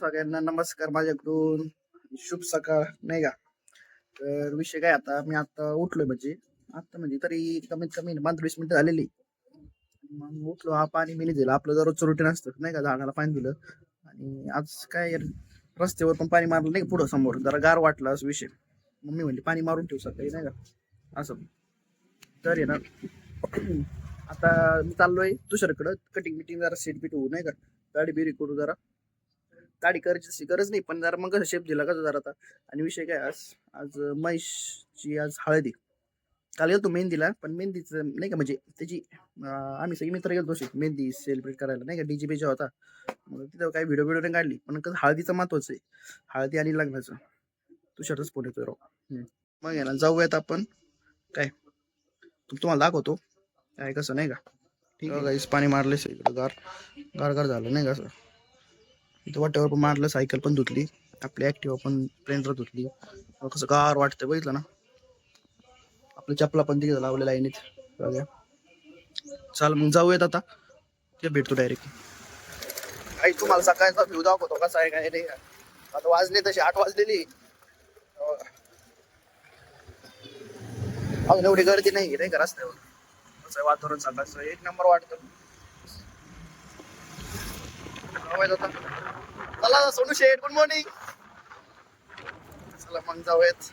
सगळ्यांना नमस्कार माझ्याकडून. शुभ सकाळ नाही का. तर विषय काय, आता मी आता उठलोय म्हणजे तरी कमीत कमी 15-20 मिनिटं झालेली. मग उठलो, हा पाणी बिनी दिलं, आपलं दररोजचं रुटीन असतं नाही का, झाडाला पाणी दिलं. आणि आज काय रस्त्यावर पण पाणी मारलं नाही का, पुढं समोर जरा गार वाटलं असं विषय. मम्मी म्हणली पाणी मारून ठेवू सकाळी नाही का असं. तर आहे ना आता मी चाललोय दुसऱ्याकडं, कटिंग बिटिंग जरा सेट बीट होऊ नाही का, दाढी बिरी करू जरा. दाढी करायची गरज नाही, पण जरा मग शेप दिला का जरा आता. आणि विषय काय, आज आज म्हैसची आज हळदी. काल गेलो मेहंदीला, पण मेहंदीचं नाही का म्हणजे त्याची आम्ही सगळे मित्र गेलो मेहंदी सेलिब्रेट करायला नाही का, डीजे बीजे होता. मग तिथं काही व्हिडिओ बिडिओ काढली, पण कसं हळदीचं महत्वाचं आहे, हळदी आणि लग्नाचं. तुझ्यावरच फोन येतोय राव. मग आहे ना, जाऊयात आपण. काय तुम्हाला दाखवतो काय कसं नाही का. ठीक आहे, पाणी मारले इकडं, गार गार गार झालं नाही का असं. इथं वाट्यावर पण मारलं, सायकल पण धुतली, आपली ऍक्टिव्हा पण स्प्लेंडर धुतली. कसं गार वाटतं बघितलं ना. आपल्या चपला पण तिथे लावलेल्या आहे. चाल मग जाऊयात आता, ते भेटतो डायरेक्ट. काही तुम्हाला सकाळचा व्ह्यू दाखवतो कसा आहे काय नाही. आता वाजले तसे 8 वाजलेली, अजून एवढी गर्दी नाही का रस्त्यावर. कसं वातावरण सकाळचं एक नंबर वाटतं. आता चला सोनू शेठ, गुड मॉर्निंग. चला मग जाऊयात.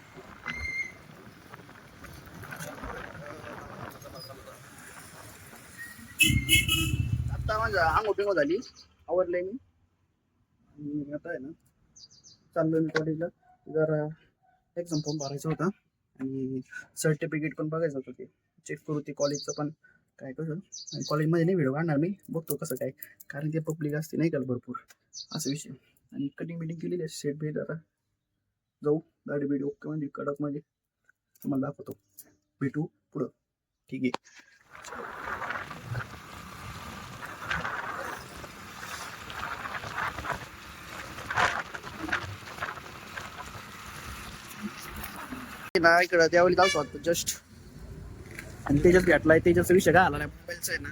आता माझ्या आंघोळ बिंगो झाली, आवरले मी. आणि आता आहे ना चाललोय मी कॉलेजला. जरा एक्झाम फॉर्म भरायचा होता आणि सर्टिफिकेट पण बघायचं होतं, ते चेक करू ते कॉलेजचं पण काय कसं. कॉलेजमध्ये नाही व्हिडिओ काढणार मी, बघतो कसं काय, कारण ते पब्लिक असते नाही का भरपूर असं विषय. आणि कटिंग बिटिंग केलेली आहे, सेट भेट. आता जाऊ दाढी बिडी ओके म्हणजे कडक मध्ये तुम्हाला दाखवतो. भेटू पुढं, ठीक आहे. ना इकडं त्यावेळी जाऊ शकतो जस्ट. आणि तेजस भेटलाय, तेजसचा विषय काय आला नाही, मोबाईलचा आहे ना.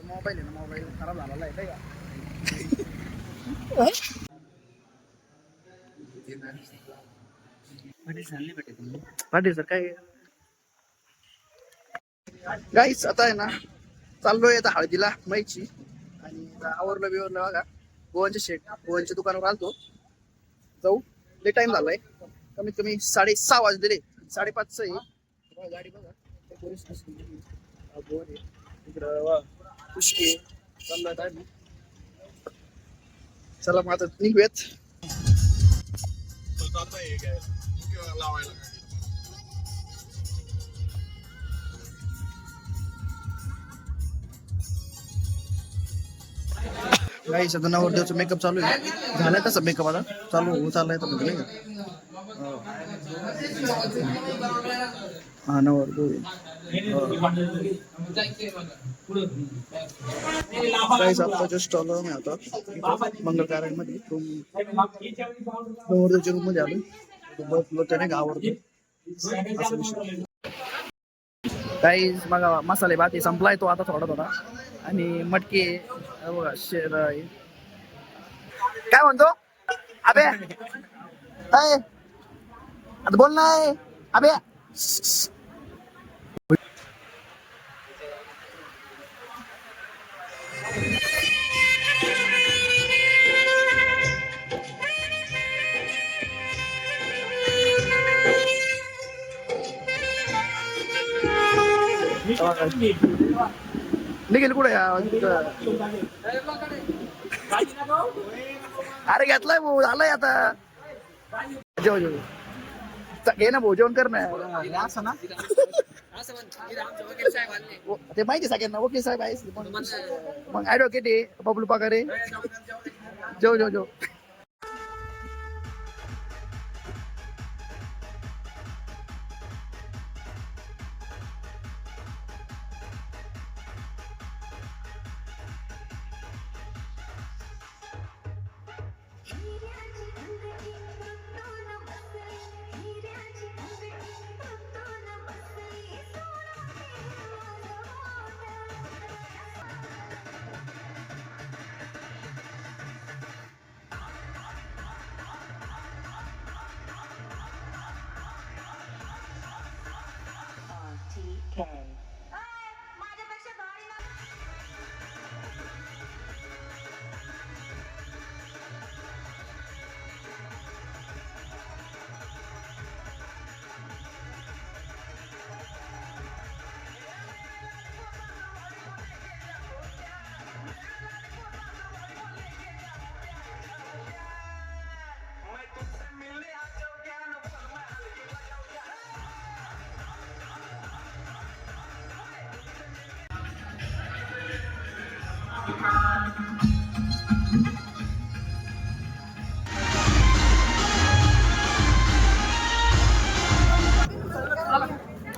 मोबाईल आहे ना, मोबाईल खराब झालेला आहे का. पाटील सर काय गाईस, आता आहे ना चाललोय आता हळदीला माहिती. आणि आवरलं बिवरलं बघा, गोवांच्या शेट गोवांच्या दुकानावर आलतो. जाऊ, लय टाइम झालाय, कमीत कमी 6:30 वाजलेले, 5:30 आहे. गाडी बघा इकडं पुष्के चालला. चला मग आता निघूयात. गाईस आता नवरदेवचा मेकअप चालू आहे, झालाय तसा मेकअप आता चालू चाललाय तर म्हणजे नाही का. हा नवरदेव गाईस आता जस्ट आलो मी आता मंगल कार्यालयामध्ये. नवरदेवच्या रूम मध्ये आलो, बसलो त्याने आवडतो. गाईस बघा, मसाले भात संपलाय तो आता थोडा थोडा. आणि मटके बघा, शेर काय म्हणतो अबे, आता बोल नाही अबे. निघेल कुठे, अरे घेतलाय भाऊ, आलाय आता. जेव जेव घे ना भाऊ जेवण कर ना असं ना ते माहिती सगळ्यांना वकील साहेब आहे मग ऍडव्होकेट आहे बबलू पगारे जेव जेव जेव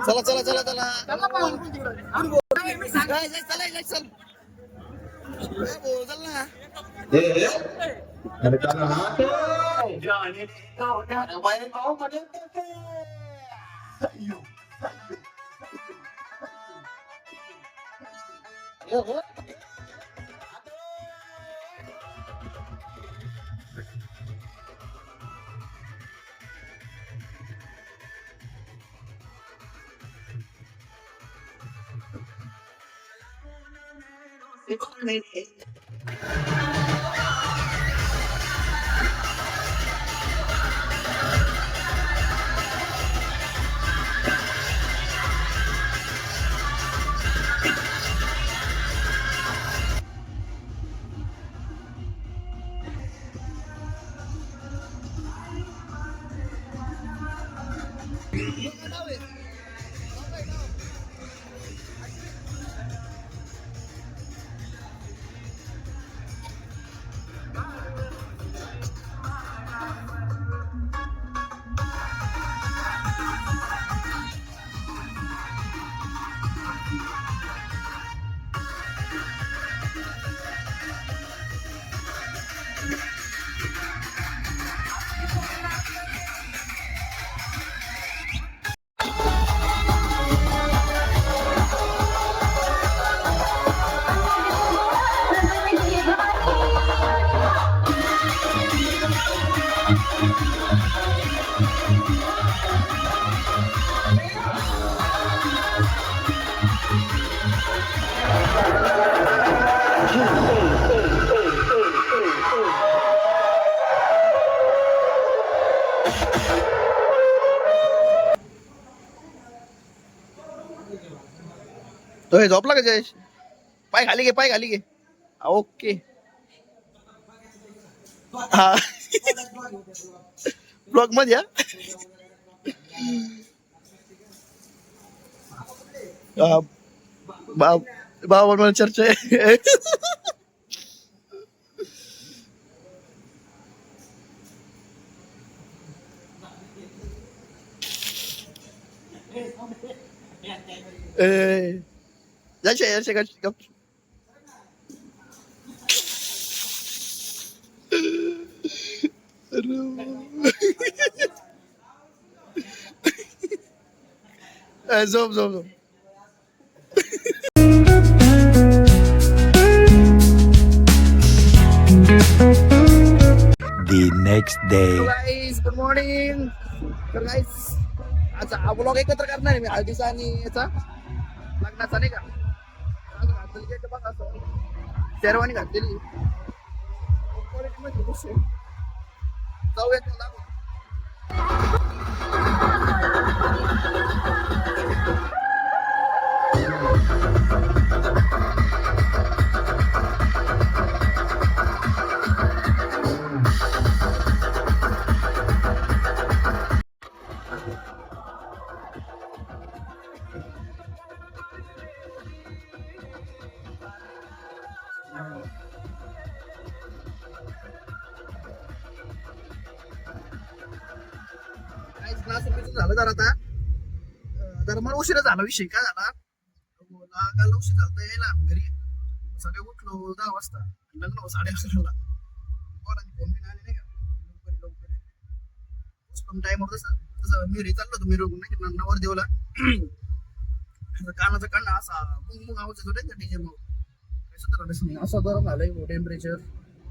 चला चला चला चला चल ना अरे तो हे झोपला का जयेश पाय खाली घे पाय खाली घे ओके हा ब्लॉग मध्ये बाबा चर्चा आहे Yaşa kaç yap. Zom zom zom. The next day. Hello guys, good morning. तर guys, आज हा ब्लॉग एकत्र करणार आहे मी हळदीचा आणि याचा लग्नाचा नाही का घातलेली बघा असं शेरवानी घातलेली जाऊयात लागू क्लास झालं जर आता जरा मला उशिरा झाला. विषय काय झाला, काल उशीर झाला यायला घरी. सगळे उठलो 10 वाजता, लग्न 11:30ला. पोरांनी फोन बिन आले नाही का, लवकर लवकर टाइमवर. तसं तसं मी चाललो होतो मिरवून नवरदेवला. कानाचा काढणं असा मुंग आवाज येतो नाही का डीजे मग काही सुधारणच नाही. असं गरम झालंय टेम्परेचर.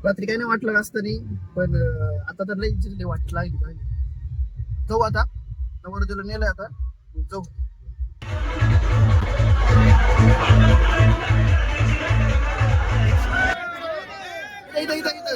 रात्री काही नाही वाटलं असतं नाही, पण आता तर लई जिल्हे वाट लागली. जाऊ आता, नवरदेवला नेलंय आता, जाऊ. इथं इथं इथं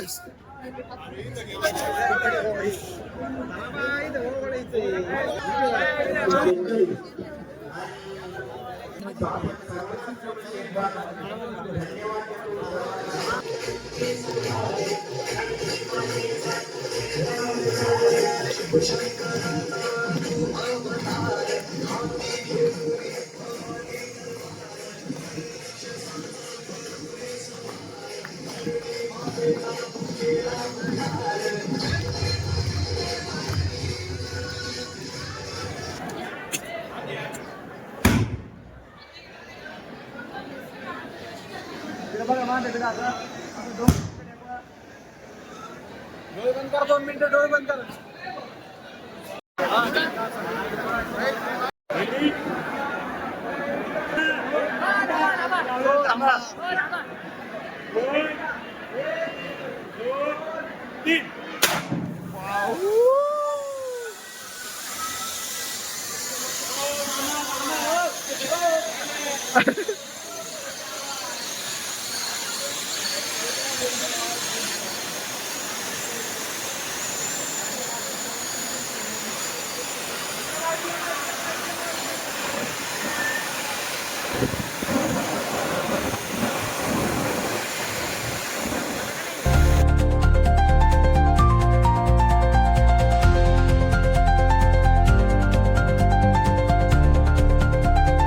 बघा माझ्याकडे आता डोळे बंद कर, 2 मिनिटं डोळे बंद कर.